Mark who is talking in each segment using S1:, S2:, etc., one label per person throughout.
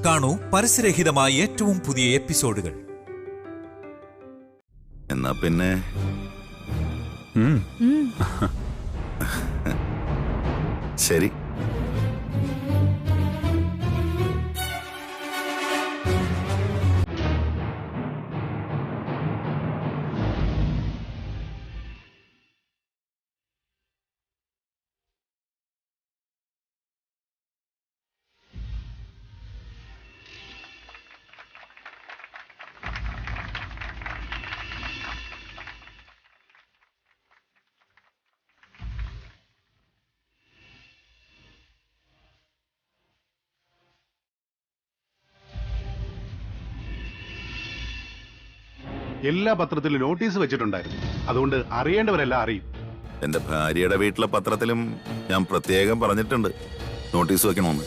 S1: കാണൂ പരസ്യരഹിതമായ ഏറ്റവും പുതിയ എപ്പിസോഡുകൾ.
S2: എന്നാ പിന്നെ ശരി.
S3: എല്ലാ പത്രത്തിലും നോട്ടീസ് വെച്ചിട്ടുണ്ടായിരുന്നു. അതുകൊണ്ട് അറിയേണ്ടവരെല്ലാം അറിയും.
S2: എന്റെ ഭാര്യയുടെ വീട്ടിലെ പത്രത്തിലും ഞാൻ പ്രത്യേകം പറഞ്ഞിട്ടുണ്ട് നോട്ടീസ് വെക്കണമെന്ന്.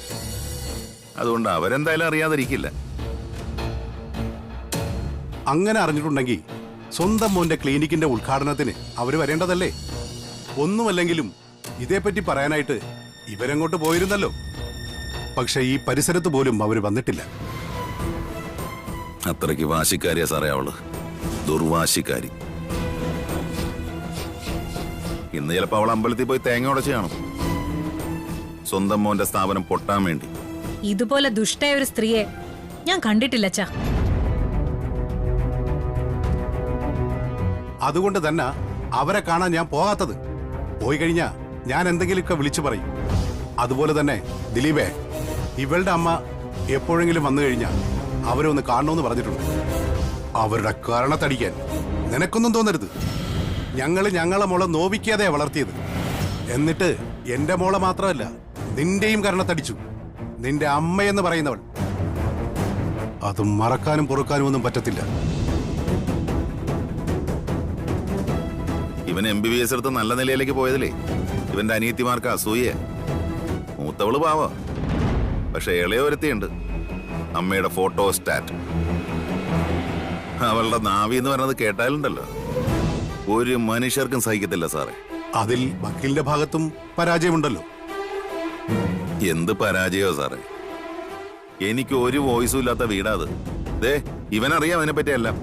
S2: അതുകൊണ്ട് അവരെന്തായാലും അറിയാതിരിക്കില്ല.
S3: അങ്ങനെ അറിഞ്ഞിട്ടുണ്ടെങ്കിൽ സ്വന്തം മോന്റെ ക്ലിനിക്കിന്റെ ഉദ്ഘാടനത്തിന് അവര് വരേണ്ടതല്ലേ? ഒന്നുമല്ലെങ്കിലും ഇതേപ്പറ്റി പറയാനായിട്ട് ഇവരങ്ങോട്ട് പോയിരുന്നല്ലോ. പക്ഷെ ഈ പരിസരത്ത് പോലും അവര് വന്നിട്ടില്ല.
S2: അത്രയ്ക്ക് വാശിക്കാരിയാ സാറേ അവള്, ദുർവാശിക്കാരി. ഇന്ന് ചിലപ്പോ അവൾ അമ്പലത്തിൽ പോയി തേങ്ങ ഉടച്ച് കാണും, സ്വന്തം മോന്റെ സ്ഥാപനം പൊട്ടാൻ വേണ്ടി.
S4: ഇതുപോലെ ദുഷ്ടയായ ഒരു സ്ത്രീയെ ഞാൻ കണ്ടിട്ടില്ല അച്ഛാ.
S3: അതുകൊണ്ട് തന്നെ അവരെ കാണാൻ ഞാൻ പോകാത്തത്. പോയി കഴിഞ്ഞാ ഞാൻ എന്തെങ്കിലുമൊക്കെ വിളിച്ചു പറയും. അതുപോലെ തന്നെ ദിലീപേ, ഇവളുടെ അമ്മ എപ്പോഴെങ്കിലും വന്നു കഴിഞ്ഞാൽ അവരെ ഒന്ന് കാണണമെന്ന് പറഞ്ഞിട്ടുണ്ട്. അവരുടെ കരണത്തടിക്കാൻ നിനക്കൊന്നും തോന്നരുത്. ഞങ്ങളെ മോളെ നോവിക്കാതെ വളർത്തിയത്. എന്നിട്ട് എന്റെ മോളെ മാത്രമല്ല, നിന്റെയും കരണത്തടിച്ചു. നിന്റെ അമ്മയെന്ന് പറയുന്നവൾ. അത് മറക്കാനും പൊറുക്കാനും ഒന്നും പറ്റത്തില്ല.
S2: ഇവൻ MBBS എടുത്ത് നല്ല നിലയിലേക്ക് പോയതില്ലേ ഇവന്റെ അനിയത്തിമാർക്ക് അസൂയ. മൂത്തവള് പാവ, പക്ഷെ ഇളയൊരുത്തിയുണ്ട്, അമ്മയുടെ ഫോട്ടോ സ്റ്റാറ്റ്. അവളുടെ നാവി എന്ന് പറഞ്ഞത് കേട്ടാലുണ്ടല്ലോ ഒരു മനുഷ്യർക്കും സഹിക്കത്തില്ല സാറേ.
S3: അതിൽ വക്കീലിന്റെ ഭാഗത്തും പരാജയമുണ്ടല്ലോ.
S2: എന്ത് പരാജയോ സാറേ? എനിക്ക് ഒരു വോയിസും ഇല്ലാത്ത വീടാത്. ദേ ഇവനറിയാം അതിനെപ്പറ്റിയെല്ലാം.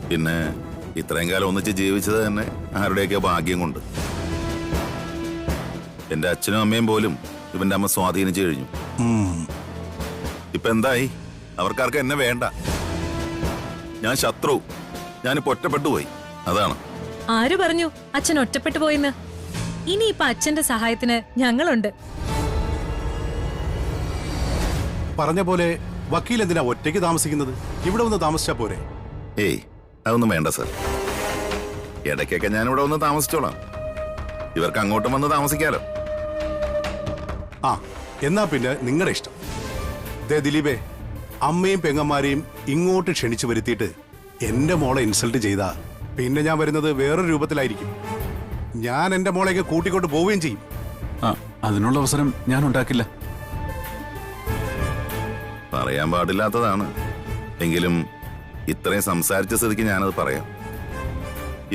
S2: പിന്നെ ഇത്രയും കാലം ഒന്നിച്ച് ജീവിച്ചത് തന്നെ ആരുടെയൊക്കെ ഭാഗ്യം കൊണ്ട്. എന്റെ അച്ഛനും അമ്മയും പോലും ഇവന്റെ അമ്മ സ്വാധീനിച്ചു കഴിഞ്ഞു. ഇപ്പൊ എന്തായി? അവർക്കാർക്ക് എന്നെ വേണ്ട. ഞാൻ ശത്രു. ഞാനിപ്പോ ഒറ്റപ്പെട്ടു പോയി. അതാണ്.
S4: ആര് പറഞ്ഞു അച്ഛൻ ഒറ്റപ്പെട്ടു പോയിന്ന്? ഇനിയിപ്പൊ അച്ഛന്റെ സഹായത്തിന് ഞങ്ങളുണ്ട്.
S3: പറഞ്ഞ പോലെ വക്കീൽ എന്തിനാ ഒറ്റയ്ക്ക് താമസിക്കുന്നത്? ഇവിടെ ഒന്ന് താമസിച്ചാ പോരെ?
S2: ഏയ്, അതൊന്നും വേണ്ട സാർ. ഇടയ്ക്കൊക്കെ ഞാനിവിടെ ഒന്ന് താമസിച്ചോളാം. ഇവർക്ക് അങ്ങോട്ടും വന്ന് താമസിക്കാലോ.
S3: ആ, എന്നാ പിന്നെ നിങ്ങളുടെ ഇഷ്ടം. ദേ ദിലീപേ, അമ്മയും പെങ്ങന്മാരെയും ഇങ്ങോട്ട് ക്ഷണിച്ചു വരുത്തിയിട്ട് എന്റെ മോളെ ഇൻസൾട്ട് ചെയ്താ പിന്നെ ഞാൻ വരുന്നത് വേറൊരു രൂപത്തിലായിരിക്കും. ഞാൻ എന്റെ മോളെയൊക്കെ കൂട്ടിക്കൊണ്ട് പോവുകയും ചെയ്യും.
S5: അതിനുള്ള അവസരം ഞാൻ ഉണ്ടാക്കില്ല.
S2: പറയാൻ പാടില്ലാത്തതാണ്, എങ്കിലും ഇത്രയും സംസാരിച്ച സ്ഥിതിക്ക് ഞാനത് പറയാം.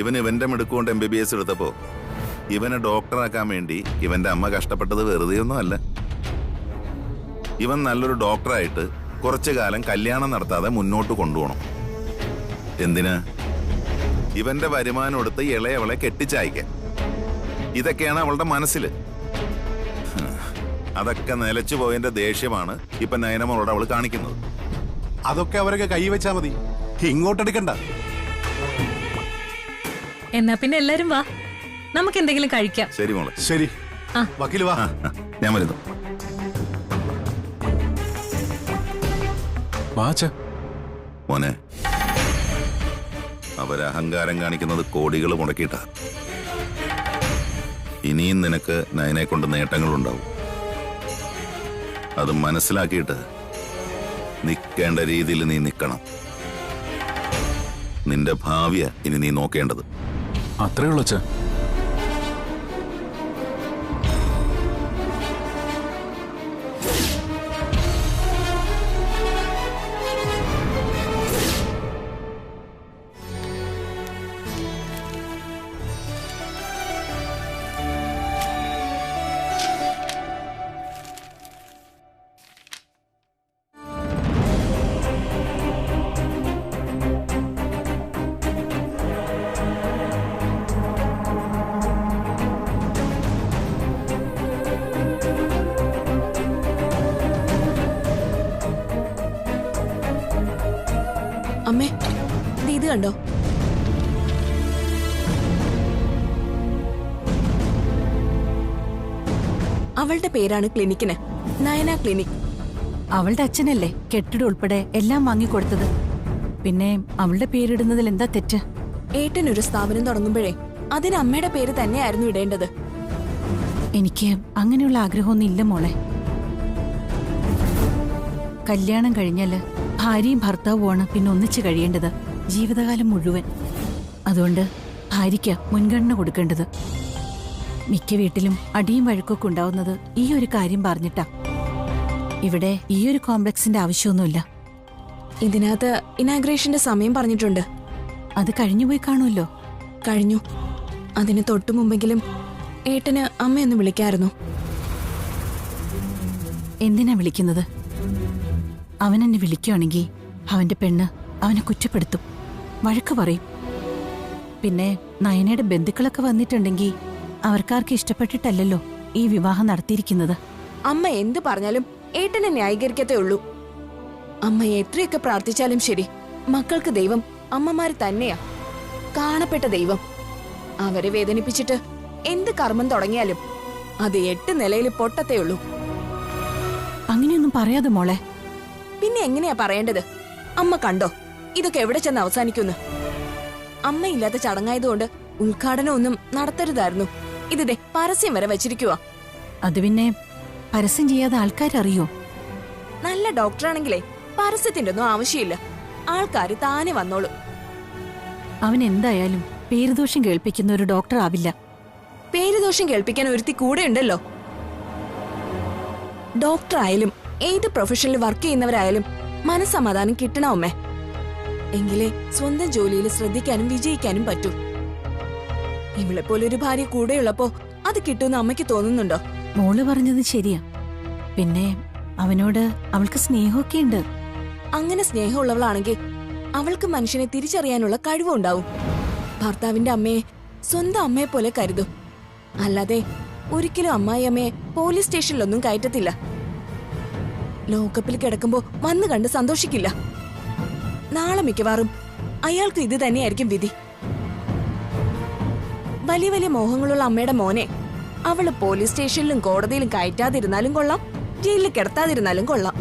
S2: ഇവന്റെ മിടുക്കുകൊണ്ട് MBBS എടുത്തപ്പോ ഇവനെ ഡോക്ടറാക്കാൻ വേണ്ടി ഇവന്റെ അമ്മ കഷ്ടപ്പെട്ടത് വെറുതെയൊന്നും അല്ല. ഇവൻ നല്ലൊരു ഡോക്ടറായിട്ട് കുറച്ചു കാലം കല്യാണം നടത്താതെ മുന്നോട്ട് കൊണ്ടുപോകണം. എന്തിനാ? ഇവന്റെ വരുമാനം എടുത്ത് ഇളയവളെ കെട്ടിച്ചയക്കാൻ. ഇതൊക്കെയാണ് അവളുടെ മനസ്സിൽ. അതൊക്കെ നിലച്ചു പോയതിന്റെ ദേഷ്യമാണ് ഇപ്പൊ നയനമോളോട് അവള് കാണിക്കുന്നത്.
S3: അതൊക്കെ അവരൊക്കെ കൈവച്ചാ മതി, ഇങ്ങോട്ടെടുക്കണ്ട.
S4: എന്നാ പിന്നെ എല്ലാരും വാ, നമുക്ക് എന്തെങ്കിലും കഴിക്കാം.
S2: ശരി മോളെ.
S3: ശരി, വക്കീൽ വാ.
S2: ഞാൻ വരുന്നു. മോനെ, അവരഹങ്കാരം കാണിക്കുന്നത് കോടികൾ മുടക്കിയിട്ടാ. ഇനിയും നിനക്ക് നയനെ കൊണ്ട് നേട്ടങ്ങളുണ്ടാവും. അത് മനസ്സിലാക്കിയിട്ട് നിൽക്കേണ്ട രീതിയിൽ നീ നിൽക്കണം. നിന്റെ ഭാവിയ ഇനി നീ നോക്കേണ്ടത്.
S5: അത്രേ ഉള്ളൂ അച്ഛാ.
S6: അമ്മേ, ഇത് കണ്ടോ? അവളുടെ പേരാണ് ക്ലിനിക്കിന്, നയന ക്ലിനിക്.
S7: അവളുടെ അച്ഛനല്ലേ കെട്ടിടം ഉൾപ്പെടെ എല്ലാം വാങ്ങിക്കൊടുത്തത്. പിന്നെ അവളുടെ പേരിടുന്നതിൽ എന്താ തെറ്റ്?
S6: ഏട്ടനൊരു സ്ഥാപനം തുടങ്ങുമ്പോഴേ അതിന് അമ്മയുടെ പേര് തന്നെയായിരുന്നു ഇടേണ്ടത്.
S7: എനിക്ക് അങ്ങനെയുള്ള ആഗ്രഹമൊന്നും ഇല്ല മോളെ. കല്യാണം കഴിഞ്ഞാല് ഭാര്യയും ഭർത്താവുമാണ് പിന്നെ ഒന്നിച്ചു കഴിയേണ്ടത് ജീവിതകാലം മുഴുവൻ. അതുകൊണ്ട് ഭാര്യയ്ക്ക് മുൻഗണന കൊടുക്കേണ്ടത്. മിക്ക വീട്ടിലും അടിയും വഴക്കൊക്കെ ഉണ്ടാവുന്നത് ഈ ഒരു കാര്യം പറഞ്ഞിട്ടാ. ഇവിടെ ഈ ഒരു കോംപ്ലക്സിന്റെ ആവശ്യമൊന്നുമില്ല.
S6: ഇതിനകത്ത് ഇനാഗ്രേഷന്റെ സമയം പറഞ്ഞിട്ടുണ്ട്.
S7: അത് കഴിഞ്ഞുപോയി കാണുമല്ലോ.
S6: കഴിഞ്ഞു. അതിന് തൊട്ടു മുമ്പെങ്കിലും ഏട്ടന് അമ്മയൊന്ന് വിളിക്കായിരുന്നു.
S7: എന്തിനാ വിളിക്കുന്നത്? അവനെന്നെ വിളിക്കുകയാണെങ്കിൽ അവന്റെ പെണ്ണ് അവനെ കുറ്റപ്പെടുത്തും, വഴക്ക് പറയും. പിന്നെ നയനയുടെ ബന്ധുക്കളൊക്കെ വന്നിട്ടുണ്ടെങ്കിൽ അവർക്കാർക്ക് ഇഷ്ടപ്പെട്ടിട്ടല്ലല്ലോ ഈ വിവാഹം നടത്തിയിരിക്കുന്നത്.
S6: അമ്മ എന്ത് പറഞ്ഞാലും ഏട്ടനെ ന്യായീകരിക്കത്തേ ഉള്ളൂ. അമ്മ എത്രയൊക്കെ പ്രാർത്ഥിച്ചാലും ശരി, മക്കൾക്ക് ദൈവം അമ്മമാര് തന്നെയാ, കാണപ്പെട്ട ദൈവം. അവരെ വേദനിപ്പിച്ചിട്ട് എന്ത് കർമ്മം തുടങ്ങിയാലും അത് 8 നിലയിൽ പൊട്ടത്തേ ഉള്ളൂ.
S7: അങ്ങനെയൊന്നും പറയാതെ മോളെ.
S6: പിന്നെ എങ്ങനെയാ പറയേണ്ടത്? അമ്മ കണ്ടോ ഇതൊക്കെ എവിടെ ചെന്ന് അവസാനിക്കുന്നു? അമ്മയില്ലാത്ത ചടങ്ങായതുകൊണ്ട് ഉദ്ഘാടനം ഒന്നും നടത്തരുതായിരുന്നു. ഇതിടെ പരസ്യം വരെ വെച്ചിരിക്കുക.
S7: അത് പിന്നെ പരസ്യം ചെയ്യാതെ ആൾക്കാരറിയോ?
S6: നല്ല ഡോക്ടറാണെങ്കിലേ പരസ്യത്തിന്റെ ഒന്നും ആവശ്യമില്ല. ആൾക്കാര് താനെ വന്നോളൂ.
S7: അവൻ എന്തായാലും പേരുദോഷം കേൾപ്പിക്കുന്ന ഒരു ഡോക്ടർ ആവില്ല.
S6: പേരുദോഷം കേൾപ്പിക്കാൻ ഒരുത്തി കൂടെ ഉണ്ടല്ലോ. ഡോക്ടർ ആയാലും ഏത് പ്രൊഫഷനിൽ വർക്ക് ചെയ്യുന്നവരായാലും മനസ്സമാധാനം കിട്ടണം അമ്മേ. എങ്കിലേ സ്വന്തം ജോലിയിൽ ശ്രദ്ധിക്കാനും വിജയിക്കാനും പറ്റൂ. ഇവളെ പോലൊരു ഭാര്യ കൂടെയുള്ളപ്പോ അത് കിട്ടുമെന്ന് അമ്മയ്ക്ക് തോന്നുന്നുണ്ടോ?
S7: മോള് പറഞ്ഞത് ശരിയാ. പിന്നെ അവനോട് അവൾക്ക് സ്നേഹമൊക്കെ ഉണ്ട്.
S6: അങ്ങനെ സ്നേഹമുള്ളവളാണെങ്കിൽ അവൾക്ക് മനുഷ്യനെ തിരിച്ചറിയാനുള്ള കഴിവുണ്ടാവും. ഭർത്താവിന്റെ അമ്മയെ സ്വന്തം അമ്മയെ പോലെ കരുതും. അല്ലാതെ ഒരിക്കലും അമ്മായി അമ്മയെ പോലീസ് സ്റ്റേഷനിലൊന്നും കയറ്റത്തില്ല. ലോക്കപ്പിൽ കിടക്കുമ്പോ വന്നു കണ്ട് സന്തോഷിക്കില്ല. നാളെ മിക്കവാറും അയാൾക്ക് ഇത് തന്നെയായിരിക്കും വിധി. വലിയ വലിയ മോഹങ്ങളുള്ള അമ്മയുടെ മോനെ അവള് പോലീസ് സ്റ്റേഷനിലും കോടതിയിലും കയറ്റാതിരുന്നാലും കൊള്ളാം, ജയിലിൽ കിടത്താതിരുന്നാലും കൊള്ളാം.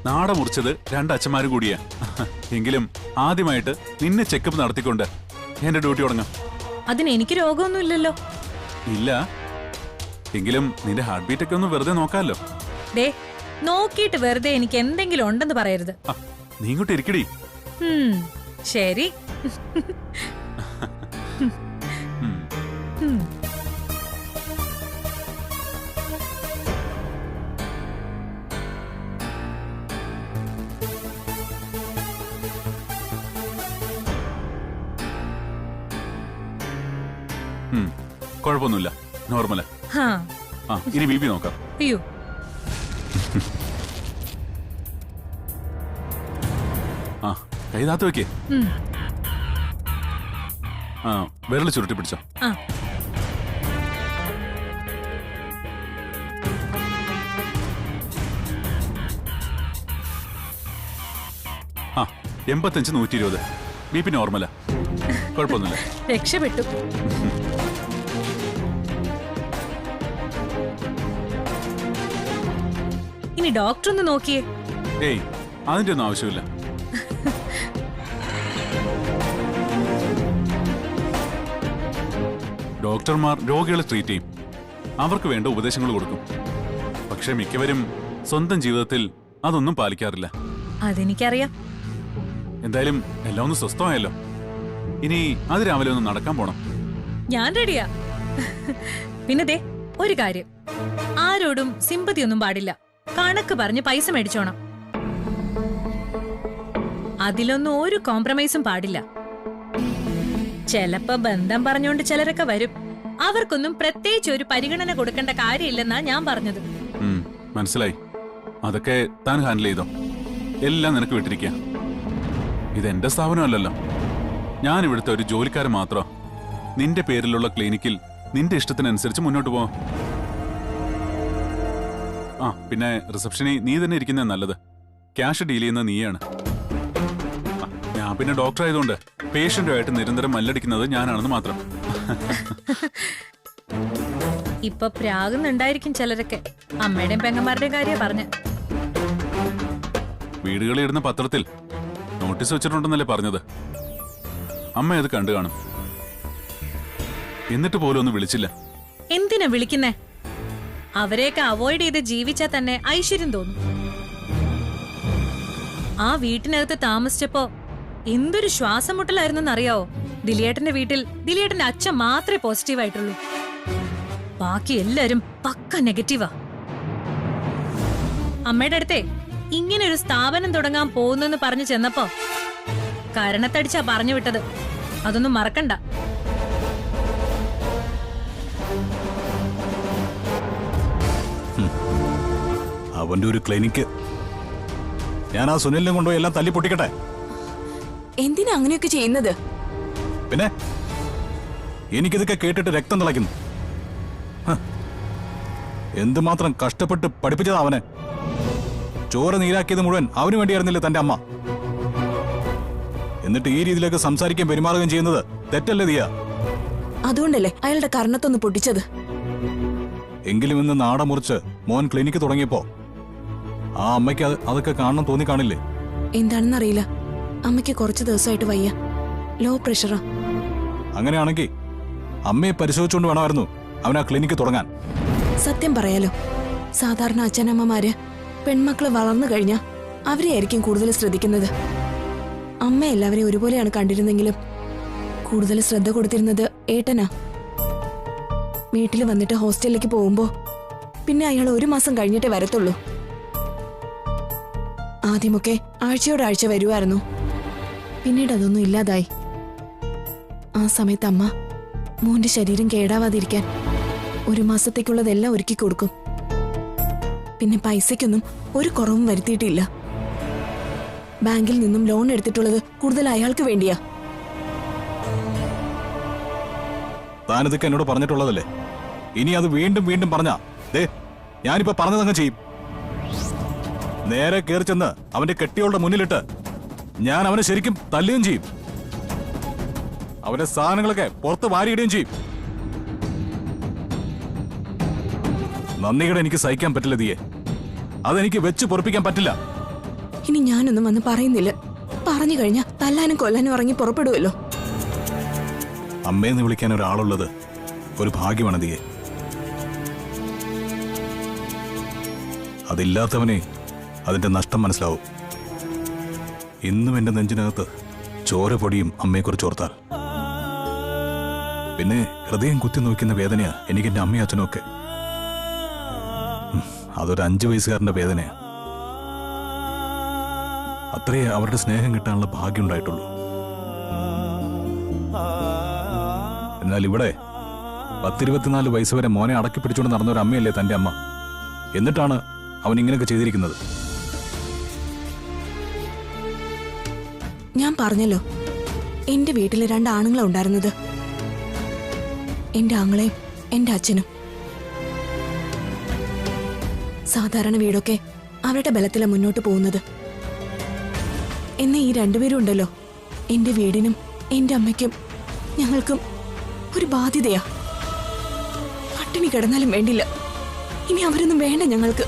S5: നാട മുറിച്ചത് 2 അച്ഛന്മാരും കൂടിയാ. എങ്കിലും ആദ്യമായിട്ട് നിന്നെ ചെക്കപ്പ് നടത്തിക്കൊണ്ട് എന്റെ ഡ്യൂട്ടി തുടങ്ങാം.
S4: അതിന് എനിക്ക് രോഗമൊന്നുമില്ലല്ലോ.
S5: ഇല്ല, എങ്കിലും നിന്റെ ഹാർട്ട് ബീറ്റ് ഒക്കെ ഒന്ന് വെറുതെ നോക്കാമല്ലോ.
S4: ദേ, നോക്കിയിട്ട് വെറുതെ എനിക്ക് എന്തെങ്കിലും ഉണ്ടെന്ന് പറയരുത്.
S5: നീ ഇങ്ങോട്ട് ഇരിക്കടി.
S4: ശരി.
S5: കുഴപ്പമൊന്നുമില്ല, നോർമലാ. ഇനി ബി പി നോക്കാം.
S4: അയ്യോ,
S5: കൈ താത്ത് വെക്കേ. വിരൽ ചുരുട്ടി പിടിച്ചോ. ആ 85/120. ബി പി നോർമലാ, കുഴപ്പമൊന്നുമില്ല.
S4: രക്ഷപ്പെട്ടു. ഇനി ഡോക്ടർ ഒന്ന് നോക്കിയേ.
S5: ഏയ്, അതിന്റെ ഒന്നും ആവശ്യമില്ല. ഡോക്ടർമാർ രോഗികളെ ട്രീറ്റ് ചെയ്യും, അവർക്ക് വേണ്ട ഉപദേശങ്ങൾ കൊടുക്കും. പക്ഷെ മിക്കവരും സ്വന്തം ജീവിതത്തിൽ അതൊന്നും പാലിക്കാറില്ല.
S4: അതെനിക്കറിയാം.
S5: എന്തായാലും എല്ലാം ഒന്ന് സ്വസ്ഥമായല്ലോ. ഇനി അത് രാവിലെ ഒന്ന് നടക്കാൻ പോണം.
S4: ഞാൻ റെഡിയാ. പിന്നെ ദേ ഒരു കാര്യം, ആരോടും സിമ്പതി ഒന്നും പാടില്ല. കണക്ക് പറഞ്ഞ് പൈസ മേടിച്ചോണം. അതിലൊന്നും ഒരു കോംപ്രമൈസും പാടില്ല. ചെലപ്പോ ബന്ധം പറഞ്ഞുകൊണ്ട് ചിലരൊക്കെ വരും. അവർക്കൊന്നും പ്രത്യേകിച്ച് ഒരു പരിഗണന കൊടുക്കേണ്ട കാര്യമില്ലെന്നാ ഞാൻ പറഞ്ഞത്.
S5: മനസ്സിലായി. അതൊക്കെ താൻ ഹാൻഡിൽ ചെയ്തോ. എല്ലാം നിനക്ക് വിട്ടിരിക്കുക. ഇതെന്റെ സ്ഥാപനമല്ലല്ലോ. ഞാൻ ഇവിടുത്തെ ഒരു ജോലിക്കാരൻ മാത്രം. നിന്റെ പേരിലുള്ള ക്ലിനിക്കിൽ നിന്റെ ഇഷ്ടത്തിനനുസരിച്ച് മുന്നോട്ട് പോവാം. ആ പിന്നെ റിസപ്ഷനിൽ നീ തന്നെ ഇരിക്കുന്നത് നല്ലത്. ക്യാഷ് ഡീൽ ചെയ്യുന്ന നീയാണ്. ഞാൻ പിന്നെ ഡോക്ടർ ആയതുകൊണ്ട് പേഷ്യന്റുമായിട്ട് നിരന്തരം മല്ലടിക്കുന്നത് ഞാനാണെന്ന് മാത്രം.
S4: ഇപ്പൊ പ്രാകുന്നുണ്ടായിരിക്കും ചിലരൊക്കെ. അമ്മയുടെയും പെങ്ങന്മാരുടെയും കാര്യം പറഞ്ഞ.
S5: വീടുകളിൽ ഇടുന്ന പത്രത്തിൽ നോട്ടീസ് വെച്ചിട്ടുണ്ടെന്നല്ലേ പറഞ്ഞത്. അമ്മ അത് കണ്ടു കാണും. എന്നിട്ട് പോലും ഒന്നും വിളിച്ചില്ല.
S4: എന്തിനാ വിളിക്കുന്നേ? അവരെയൊക്കെ അവോയ്ഡ് ചെയ്ത് ജീവിച്ചാൽ തന്നെ ഐശ്വര്യം തോന്നും. ആ വീട്ടിനകത്ത് താമസിച്ചപ്പോ എന്തൊരു ശ്വാസം മുട്ടലായിരുന്നെന്നറിയാവോ? ദിലിയേട്ടന്റെ വീട്ടിൽ ദിലിയേട്ടന്റെ അച്ഛൻ മാത്രമേ പോസിറ്റീവായിട്ടുള്ളൂ. ബാക്കി എല്ലാരും പക്ക നെഗറ്റീവാ. അമ്മയുടെ അടുത്തേ ഇങ്ങനെ ഒരു സ്ഥാപനം തുടങ്ങാൻ പോകുന്നെന്ന് പറഞ്ഞു ചെന്നപ്പോ കരണത്തടിച്ചാ പറഞ്ഞു വിട്ടത്. അതൊന്നും മറക്കണ്ട.
S8: അവന്റെ ഒരു ക്ലിനിക്ക്. ഞാൻ ആ സുനിലിനെ കൊണ്ടുപോയി എല്ലാം തല്ലി പൊട്ടിക്കട്ടെ.
S6: എന്തിനാ അങ്ങനെയൊക്കെ ചെയ്യുന്നത്?
S8: പിന്നെ എനിക്കിതൊക്കെ കേട്ടിട്ട് രക്തം തിളയ്ക്കുന്നു. എന്തുമാത്രം കഷ്ടപ്പെട്ട് പഠിപ്പിച്ചതാ അവനെ. ചോര നീരാക്കിയത് മുഴുവൻ അവന് വേണ്ടിയായിരുന്നില്ലേ തന്റെ അമ്മ. എന്നിട്ട് ഈ രീതിയിലേക്ക് സംസാരിക്കാൻ പെരുമാറുകയും ചെയ്യുന്നത് തെറ്റല്ലേ ദിയ?
S6: അതുകൊണ്ടല്ലേ അയാളുടെ കർണത്തൊന്ന് പൊട്ടിച്ചത്.
S8: എങ്കിലും ഇന്ന് നാട മുറിച്ച് മോൻ ക്ലിനിക്ക് തുടങ്ങിയപ്പോ ആ അമ്മയ്ക്ക് അതൊക്കെ കാണണം തോന്നി കാണില്ലേ?
S6: എന്താണെന്നറിയില്ല, അമ്മയ്ക്ക് കുറച്ച് ദിവസമായിട്ട് വയ്യ. ലോ പ്രഷറാ.
S8: അങ്ങനെയാണെങ്കിൽ അമ്മയെ പരിശോധിച്ചുകൊണ്ട് വേണമായിരുന്നു അവൻ ആ ക്ലിനിക്ക് തുടങ്ങാൻ.
S6: സത്യം പറയാലോ, സാധാരണ അച്ഛനമ്മമാര് പെൺമക്കള് വളർന്നു കഴിഞ്ഞാ അവരെയായിരിക്കും കൂടുതൽ ശ്രദ്ധിക്കുന്നത്. അമ്മ എല്ലാവരെയും ഒരുപോലെയാണ് കണ്ടിരുന്നെങ്കിലും കൂടുതൽ ശ്രദ്ധ കൊടുത്തിരുന്നത് ഏട്ടനാ. വീട്ടിൽ വന്നിട്ട് ഹോസ്റ്റലിലേക്ക് പോകുമ്പോ പിന്നെ അയാൾ 1 മാസം കഴിഞ്ഞിട്ടേ വരത്തുള്ളൂ. ആദ്യമൊക്കെ ആഴ്ചയോടാഴ്ച വരുമായിരുന്നു. പിന്നീട് അതൊന്നും ഇല്ലാതായി. ആ സമയത്ത് അമ്മ മോന്റെ ശരീരം കേടാവാതിരിക്കാൻ 1 മാസത്തേക്കുള്ളതെല്ലാം ഒരുക്കി കൊടുക്കും. പിന്നെ പൈസയ്ക്കൊന്നും ഒരു കുറവും വരുത്തിയിട്ടില്ല. ബാങ്കിൽ നിന്നും ലോൺ എടുത്തിട്ടുള്ളത് കൂടുതൽ അയാൾക്ക് വേണ്ടിയാ.
S8: താനിതൊക്കെ എന്നോട് പറഞ്ഞിട്ടുള്ളതല്ലേ? ഇനി അത് വീണ്ടും വീണ്ടും പറഞ്ഞാ ഞാനിപ്പോ പറഞ്ഞതങ്ങ് ചെയ്യും. നേരെ കയറി ചെന്ന് അവന്റെ കെട്ടിയോളുടെ മുന്നിലിട്ട് ഞാൻ അവനെ ശരിക്കും തല്ലുകയും ചെയ്യും. അവന്റെ സാധനങ്ങളൊക്കെ പുറത്ത് വാരിയിടുകയും ചെയ്യും. നന്ദികേട് എനിക്ക് സഹിക്കാൻ പറ്റില്ല ദിയെ. അതെനിക്ക് വെച്ച് പൊറപ്പിക്കാൻ പറ്റില്ല.
S6: ഇനി ഞാനൊന്നും വന്ന് പറയുന്നില്ല. പറഞ്ഞു കഴിഞ്ഞാ തല്ലാനും കൊല്ലാനും ഇറങ്ങി പുറപ്പെടുമല്ലോ.
S8: അമ്മയെന്ന് വിളിക്കാൻ ഒരാളുള്ളത് ഒരു ഭാഗ്യമാണ് ദിയെ. അതില്ലാത്തവനെ അതിന്റെ നഷ്ടം മനസ്സിലാവും. ഇന്നും എന്റെ നെഞ്ചിനകത്ത് ചോര പൊടിയും അമ്മയെക്കുറിച്ച് ഓർത്താൽ. പിന്നെ ഹൃദയം കുത്തി നോക്കുന്ന വേദനയാ എനിക്ക് എന്റെ അമ്മയും അച്ഛനും ഒക്കെ. അതൊരു 5 വയസ്സുകാരന്റെ വേദനയാ. അത്രയേ അവരുടെ സ്നേഹം കിട്ടാനുള്ള ഭാഗ്യം ഉണ്ടായിട്ടുള്ളൂ. എന്നാൽ ഇവിടെ 10-24 വയസ്സ് വരെ മോനെ അടക്കി പിടിച്ചുകൊണ്ട് നടന്ന ഒരു അമ്മയല്ലേ തന്റെ അമ്മ. എന്നിട്ടാണ് അവൻ ഇങ്ങനെയൊക്കെ ചെയ്തിരിക്കുന്നത്.
S6: ഞാൻ പറഞ്ഞല്ലോ, എന്റെ വീട്ടില് 2 ആണുങ്ങളാ ഉണ്ടായിരുന്നത്. എന്റെ ആങ്ങളെയും എന്റെ അച്ഛനും. സാധാരണ വീടൊക്കെ അവരുടെ ബലത്തിലാ മുന്നോട്ട് പോകുന്നത്. എന്നെ ഈ 2 പേരും ഉണ്ടല്ലോ, എന്റെ വീടിനും എന്റെ അമ്മയ്ക്കും ഞങ്ങൾക്കും ഒരു ബാധ്യതയാ. പട്ടിണി കിടന്നാലും വേണ്ടില്ല, ഇനി അവരൊന്നും വേണ്ട ഞങ്ങൾക്ക്.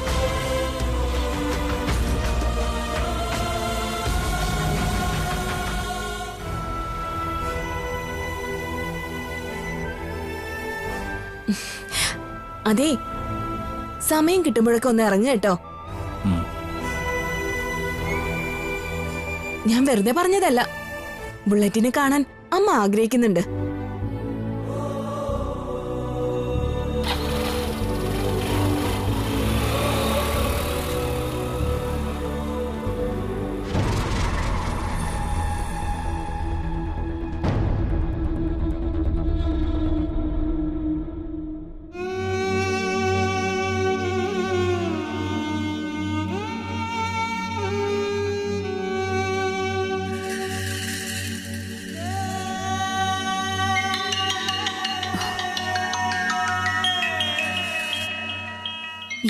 S6: അതെ, സമയം കിട്ടുമ്പോഴൊക്കെ ഒന്ന് ഇറങ്ങുക കേട്ടോ. ഞാൻ വെറുതെ പറഞ്ഞതല്ല, ബുള്ളറ്റിനെ കാണാൻ അമ്മ ആഗ്രഹിക്കുന്നുണ്ട്.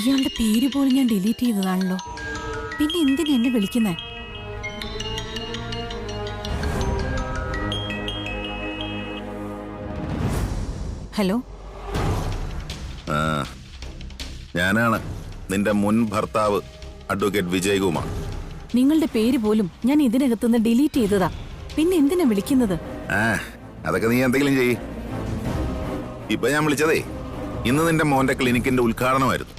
S7: ഇയാളുടെ പേര് പോലും ഞാൻ ഡിലീറ്റ് ചെയ്തതാണല്ലോ. പിന്നെ എന്തിനാ എന്നെ വിളിക്കുന്നേ? ഹലോ,
S2: ഞാനാണ് നിന്റെ മുൻ ഭർത്താവ് അഡ്വക്കേറ്റ് വിജയകുമാർ.
S7: നിങ്ങളുടെ പേര് പോലും ഞാൻ ഇതിനകത്തുനിന്ന് ഡിലീറ്റ് ചെയ്തതാ. പിന്നെ എന്തിനാ വിളിക്കുന്നത്?
S2: അതൊക്കെ നീ എന്തെങ്കിലും ചെയ്യ്. ഇപ്പൊ ഞാൻ വിളിച്ചതേ, ഇന്ന് നിന്റെ മോന്റെ ക്ലിനിക്കിന്റെ ഉദ്ഘാടനമായിരുന്നു.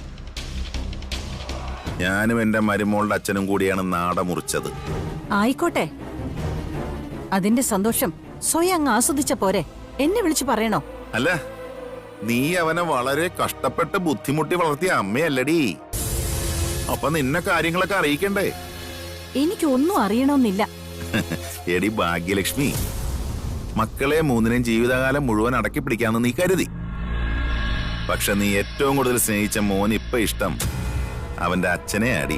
S2: ഞാനും എന്റെ മരുമോളുടെ അച്ഛനും കൂടിയാണ് നാട മുറിച്ചത്.
S7: ആയിക്കോട്ടെ, അതിന്റെ സന്തോഷം സ്വയം അങ്ങ് ആസ്വദിച്ച പോരെ, എന്നെ വിളിച്ചു പറയണോ?
S2: അല്ല, നീ അവനെ വളരെ കഷ്ടപ്പെട്ട് ബുദ്ധിമുട്ടി വളർത്തിയ അമ്മയല്ലടി. അപ്പൊ നിന്നെ കാര്യങ്ങളൊക്കെ അറിയിക്കണ്ടേ?
S7: എനിക്കൊന്നും അറിയണമെന്നില്ല.
S2: എടി ഭാഗ്യലക്ഷ്മി, മക്കളെ മൂന്നിനെയും ജീവിതകാലം മുഴുവൻ അടക്കി പിടിക്കാന്ന് നീ കരുതി. പക്ഷെ നീ ഏറ്റവും കൂടുതൽ സ്നേഹിച്ച മോൻ ഇപ്പൊ ഇഷ്ടം അവന്റെ അച്ഛനെ ആടി.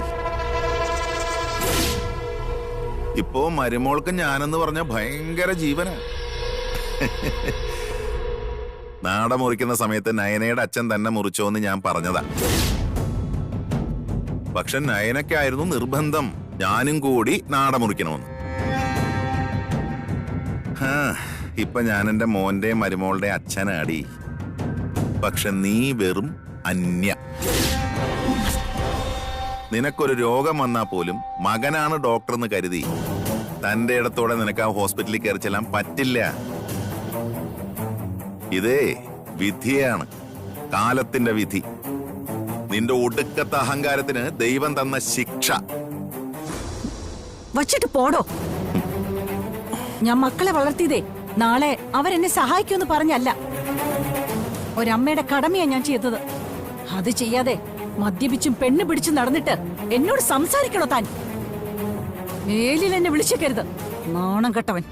S2: ഇപ്പോ മരുമോൾക്ക് ഞാനെന്ന് പറഞ്ഞ ഭയങ്കര ജീവന. നാട മുറിക്കുന്ന സമയത്ത് നയനയുടെ അച്ഛൻ തന്നെ മുറിച്ചോന്ന് ഞാൻ പറഞ്ഞതാ. പക്ഷെ നയനയ്ക്കായിരുന്നു നിർബന്ധം ഞാനും കൂടി നാട മുറിക്കണമെന്ന്. ഇപ്പൊ ഞാൻ എന്റെ മോന്റെ മരുമോളുടെ അച്ഛനാടി. പക്ഷെ നീ വെറും അന്യ. നിനക്കൊരു രോഗം വന്നാ പോലും മകനാണ് ഡോക്ടർ എന്ന് കരുതി തന്റെ ഇടത്തോടെ നിനക്ക് ആ ഹോസ്പിറ്റലിൽ കയറി ചെല്ലാൻ പറ്റില്ല. ഇതേ വിധിയാണ്, കാലത്തിന്റെ വിധി. നിന്റെ ഒടുക്കത്തെ അഹങ്കാരത്തിന് ദൈവം തന്ന ശിക്ഷ.
S7: വച്ചിട്ട് പോടോ. ഞാൻ മക്കളെ വളർത്തിയതേ നാളെ അവരെന്നെ സഹായിക്കുമെന്ന് പറഞ്ഞല്ല. ഒരമ്മയുടെ കടമയാ ഞാൻ ചെയ്തത്. അത് ചെയ്യാതെ മദ്യപിച്ചും പെണ്ണ് പിടിച്ചും നടന്നിട്ട് എന്നോട് സംസാരിക്കണോ താൻ? മേലിൽ എന്നെ വിളിച്ചേക്കരുത്, നാണം കെട്ടവൻ.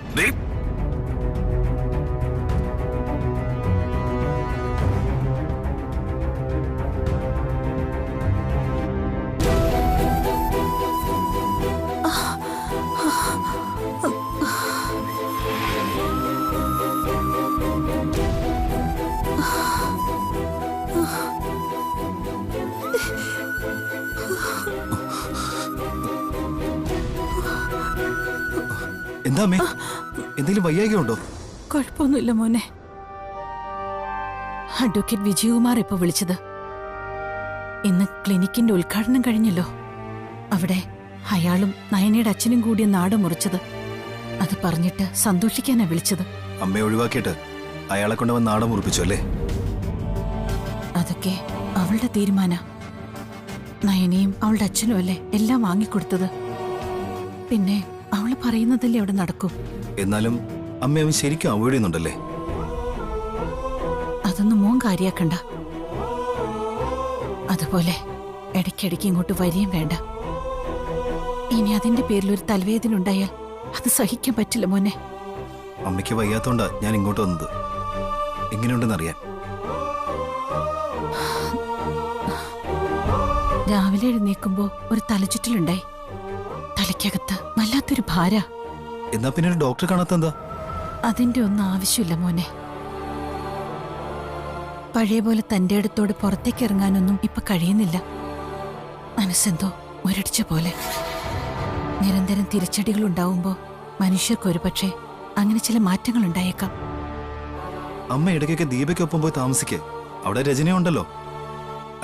S8: എന്താ അമ്മേ, എന്തെങ്കിലും വയ്യായികയുണ്ടോ?
S7: കുഴപ്പമൊന്നുമില്ല മോനെ. അഡ്വക്കേറ്റ് വിജയകുമാർ ഇപ്പൊ വിളിച്ചത്. ഇന്ന് ക്ലിനിക്കിന്റെ ഉദ്ഘാടനം കഴിഞ്ഞല്ലോ. അവിടെ അയാളും നയനയുടെ അച്ഛനും കൂടി നാട് മുറിച്ചത്. അത് പറഞ്ഞിട്ട് സന്തോഷിക്കാനാ വിളിച്ചത്.
S8: അമ്മയെ ഒഴിവാക്കിയിട്ട് അയാളെ കൊണ്ടുവന്ന് നാട മുറിപ്പിച്ചു അല്ലേ?
S7: അതൊക്കെ അവളുടെ തീരുമാന. നയനയും അവളുടെ അച്ഛനും അല്ലേ എല്ലാം വാങ്ങിക്കൊടുത്തത്. പിന്നെ അവള് പറയുന്നതല്ലേ അവിടെ നടക്കും.
S8: എന്നാലും അമ്മ അവൻ ശരിക്കും അവോയ്ഡ് ചെയ്യുന്നുണ്ടല്ലേ?
S7: അതൊന്നും മോൻ കാര്യാക്കണ്ട. അതുപോലെ ഇടയ്ക്കിടയ്ക്ക് ഇങ്ങോട്ട് വരികയും വേണ്ട. ഇനി അതിന്റെ പേരിൽ ഒരു തലവേദന ഉണ്ടായാൽ അത് സഹിക്കാൻ പറ്റില്ല മോനെ.
S8: അമ്മയ്ക്ക് വയ്യാത്തോണ്ടാ ഞാൻ ഇങ്ങോട്ട് വന്നത്, എങ്ങനെയുണ്ടെന്ന് അറിയാൻ.
S7: രാവിലെ എഴുന്നേക്കുമ്പോ ഒരു തലചുറ്റലുണ്ടായി. തലയ്ക്കകത്ത് വല്ലാത്തൊരു ഭാര.
S8: എന്നാ പിന്നെ ഒരു ഡോക്ടറെ കാണാത്തെന്താ?
S7: അതിന്റെ ഒന്നും ആവശ്യമില്ല മോനെ. പഴയ പോലെ തന്റെ അടുത്തോട് പുറത്തേക്ക് ഇറങ്ങാനൊന്നും ഇപ്പൊ കഴിയുന്നില്ല. മനസ്സെന്തോ ഒരടിച്ച പോലെ. നിരന്തരം തിരിച്ചടികൾ ഉണ്ടാവുമ്പോ മനുഷ്യർക്കൊരു പക്ഷേ അങ്ങനെ ചില മാറ്റങ്ങൾ ഉണ്ടായേക്കാം.
S8: അമ്മ ഇടയ്ക്കൊക്കെ ദീപയ്ക്കൊപ്പം പോയി താമസിക്കേ. അവിടെ രചനയുണ്ടല്ലോ.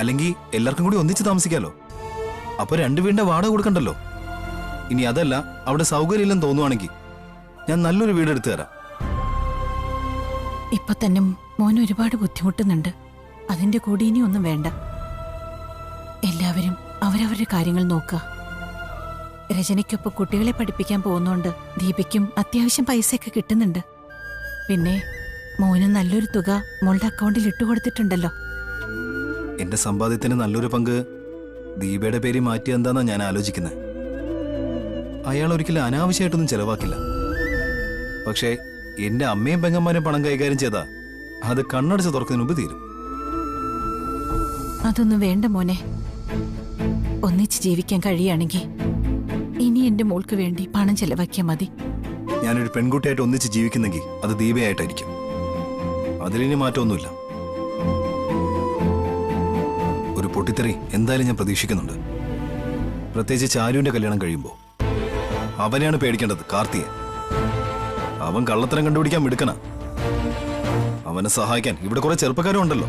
S8: അല്ലെങ്കിൽ എല്ലാവർക്കും കൂടി ഒന്നിച്ച് താമസിക്കാലോ. അപ്പൊ രണ്ട് വീടിന്റെ വാടക കൊടുക്കണ്ടല്ലോ. ഇനി അതല്ല, അവിടെ സൗകര്യമില്ലെന്ന് തോന്നുവാണെങ്കിൽ ഞാൻ നല്ലൊരു വീട് എടുത്തു തരാം.
S7: ഇപ്പൊ തന്നെ മോൻ ഒരുപാട് ബുദ്ധിമുട്ടുന്നുണ്ട്. അതിന്റെ കൂടി ഇനി ഒന്നും വേണ്ട. എല്ലാവരും അവരവരുടെ കാര്യങ്ങൾ നോക്കുക. രചനയ്ക്കൊപ്പം കുട്ടികളെ പഠിപ്പിക്കാൻ പോകുന്നോണ്ട് ദീപയ്ക്കും അത്യാവശ്യം പൈസയൊക്കെ കിട്ടുന്നുണ്ട്. പിന്നെ മോന് നല്ലൊരു തുക മോളുടെ അക്കൗണ്ടിൽ ഇട്ടുകൊടുത്തിട്ടുണ്ടല്ലോ.
S8: എന്റെ സമ്പാദ്യത്തിന് നല്ലൊരു പങ്ക് ദീപയുടെ പേര് മാറ്റി എന്താന്നാ ഞാൻ ആലോചിക്കുന്നത്. അയാൾ ഒരിക്കലും അനാവശ്യമായിട്ടൊന്നും ചെലവാക്കില്ല. പക്ഷേ എന്റെ അമ്മയും പെങ്ങന്മാരും പണം കൈകാര്യം ചെയ്താ അത് കണ്ണടച്ച് തുറക്കുന്നതിന് മുമ്പ് തീരും.
S7: അതൊന്നും വേണ്ട മോനെ. ഒന്നിച്ച് ജീവിക്കാൻ കഴിയുകയാണെങ്കിൽ ഇനി എന്റെ മോൾക്ക് വേണ്ടി പണം ചെലവാക്കിയാൽ മതി.
S8: ഞാനൊരു പെൺകുട്ടിയായിട്ട് ഒന്നിച്ച് ജീവിക്കുന്നെങ്കിൽ അത് ദീപയായിട്ടായിരിക്കും. അതിലിനി മാറ്റമൊന്നുമില്ല. ഒരു പൊട്ടിത്തെറി എന്തായാലും ഞാൻ പ്രതീക്ഷിക്കുന്നുണ്ട്. പ്രത്യേകിച്ച് ചാരുവിന്റെ കല്യാണം കഴിയുമ്പോൾ അവനെയാണ് പേടിക്കേണ്ടത്, കാർത്തിയെ. അവൻ കള്ളത്തരം കണ്ടുപിടിക്കാൻ മിടുക്കനാ. അവനെ സഹായിക്കാൻ ഇവിടെ കുറെ ചെറുപ്പക്കാരും ഉണ്ടല്ലോ.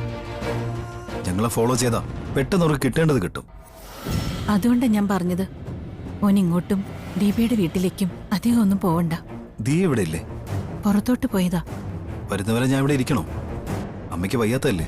S8: ഞങ്ങളെ ഫോളോ ചെയ്താ പെട്ടെന്ന് അവർക്ക് കിട്ടേണ്ടത് കിട്ടും.
S7: അതുകൊണ്ടാണ് ഞാൻ പറഞ്ഞത്, ഓൻ ഇങ്ങോട്ടും ദീപയുടെ വീട്ടിലേക്കും അധികം ഒന്നും പോവണ്ട.
S8: ദീ ഇവിടെ ഇല്ലേ?
S7: പുറത്തോട്ട് പോയതാ.
S8: വരുന്നവരെ ഞാൻ ഇവിടെ ഇരിക്കണോ? അമ്മയ്ക്ക് വയ്യാത്തല്ലേ?